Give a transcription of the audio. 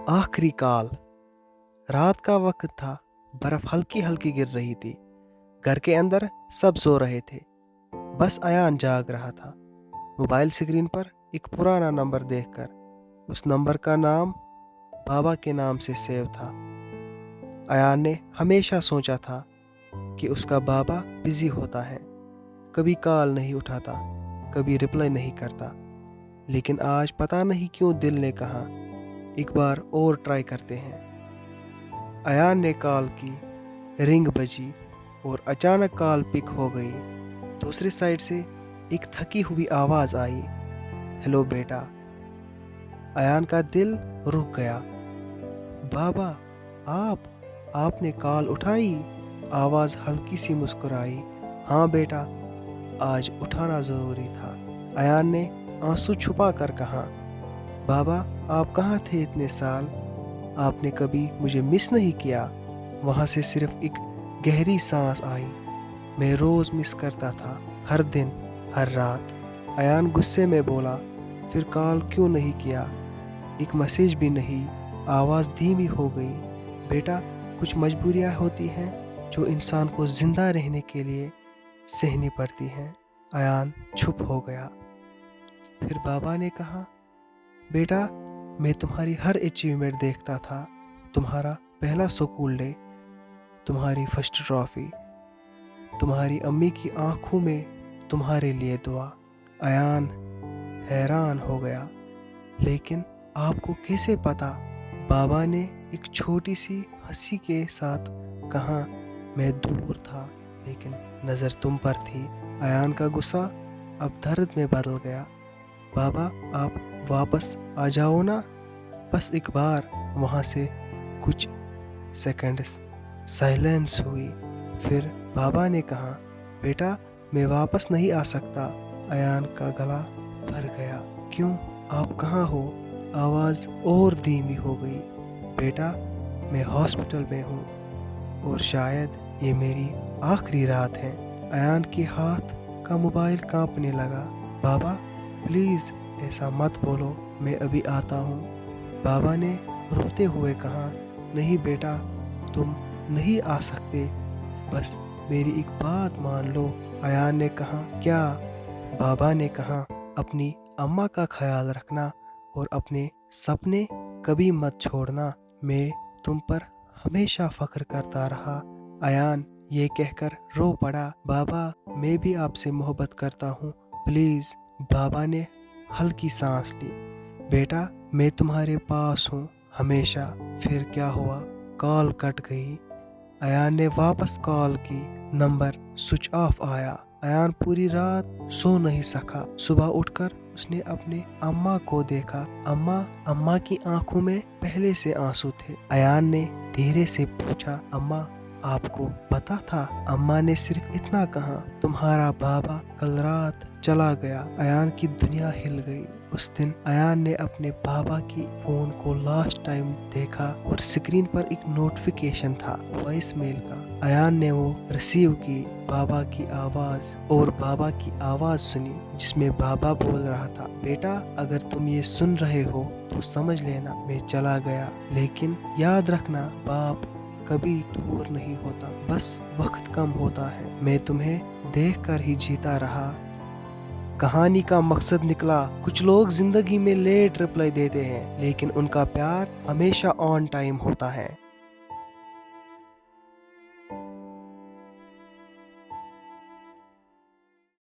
आखिरी कॉल। रात का वक्त था। बर्फ हल्की हल्की गिर रही थी। घर के अंदर सब सो रहे थे। बस अयान जाग रहा था। मोबाइल स्क्रीन पर एक पुराना नंबर देखकर उस नंबर का नाम बाबा के नाम से सेव था। अयान ने हमेशा सोचा था कि उसका बाबा बिजी होता है, कभी कॉल नहीं उठाता, कभी रिप्लाई नहीं करता। लेकिन आज पता नहीं क्यों दिल ने कहा एक बार और ट्राई करते हैं। अयान ने कॉल की, रिंग बजी और अचानक कॉल पिक हो गई। दूसरी साइड से एक थकी हुई आवाज़ आई, हेलो बेटा। अयान का दिल रुक गया। बाबा आपने कॉल उठाई? आवाज़ हल्की सी मुस्कुराई। हाँ बेटा, आज उठाना ज़रूरी था। अयान ने आंसू छुपा कर कहा, बाबा आप कहाँ थे इतने साल? आपने कभी मुझे मिस नहीं किया? वहाँ से सिर्फ एक गहरी सांस आई। मैं रोज़ मिस करता था, हर दिन, हर रात। अयान गुस्से में बोला, फिर कॉल क्यों नहीं किया? एक मैसेज भी नहीं। आवाज़ धीमी हो गई, बेटा कुछ मजबूरियाँ होती हैं जो इंसान को ज़िंदा रहने के लिए सहनी पड़ती हैं। अयान चुप हो गया। फिर बाबा ने कहा, बेटा मैं तुम्हारी हर अचीवमेंट देखता था। तुम्हारा पहला स्कूल डे, तुम्हारी फर्स्ट ट्रॉफी, तुम्हारी अम्मी की आंखों में तुम्हारे लिए दुआ। अयान हैरान हो गया, लेकिन आपको कैसे पता? बाबा ने एक छोटी सी हंसी के साथ कहा, मैं दूर था लेकिन नज़र तुम पर थी। अयान का गुस्सा अब दर्द में बदल गया। बाबा आप वापस आ जाओ ना, बस एक बार। वहाँ से कुछ सेकंड्स साइलेंस हुई। फिर बाबा ने कहा, बेटा मैं वापस नहीं आ सकता। अयान का गला भर गया। क्यों, आप कहाँ हो? आवाज़ और धीमी हो गई, बेटा मैं हॉस्पिटल में हूँ और शायद ये मेरी आखिरी रात है। अयान के हाथ का मोबाइल कांपने लगा। बाबा प्लीज़ ऐसा मत बोलो, मैं अभी आता हूँ। बाबा ने रोते हुए कहा, नहीं बेटा तुम नहीं आ सकते, बस मेरी एक बात मान लो। अयान ने कहा, क्या? बाबा ने कहा, अपनी अम्मा का ख्याल रखना और अपने सपने कभी मत छोड़ना। मैं तुम पर हमेशा फख्र करता रहा। अयान ये कहकर रो पड़ा, बाबा मैं भी आपसे मोहब्बत करता हूँ, प्लीज़। बाबा ने हल्की सांस ली, बेटा मैं तुम्हारे पास हूँ हमेशा। फिर क्या हुआ? कॉल कट गई। अयान ने वापस कॉल की, नंबर स्विच ऑफ आया। अयान पूरी रात सो नहीं सका। सुबह उठकर उसने अपने अम्मा को देखा। अम्मा की आंखों में पहले से आंसू थे। अयान ने धीरे से पूछा, अम्मा आपको पता था? अम्मा ने सिर्फ इतना कहा, तुम्हारा बाबा कल रात चला गया। अयान की दुनिया हिल गई। उस दिन अयान ने अपने बाबा की फोन को लास्ट टाइम देखा और स्क्रीन पर एक नोटिफिकेशन था वॉइस मेल का। अयान ने वो रिसीव की। बाबा की आवाज और बाबा की आवाज सुनी जिसमें बाबा बोल रहा था, बेटा अगर तुम ये सुन रहे हो तो समझ लेना मैं चला गया, लेकिन याद रखना बाप कभी दूर नहीं होता, बस वक्त कम होता है। मैं तुम्हें देखकर ही जीता रहा। कहानी का मकसद निकला, कुछ लोग जिंदगी में लेट रिप्लाई देते हैं लेकिन उनका प्यार हमेशा ऑन टाइम होता है।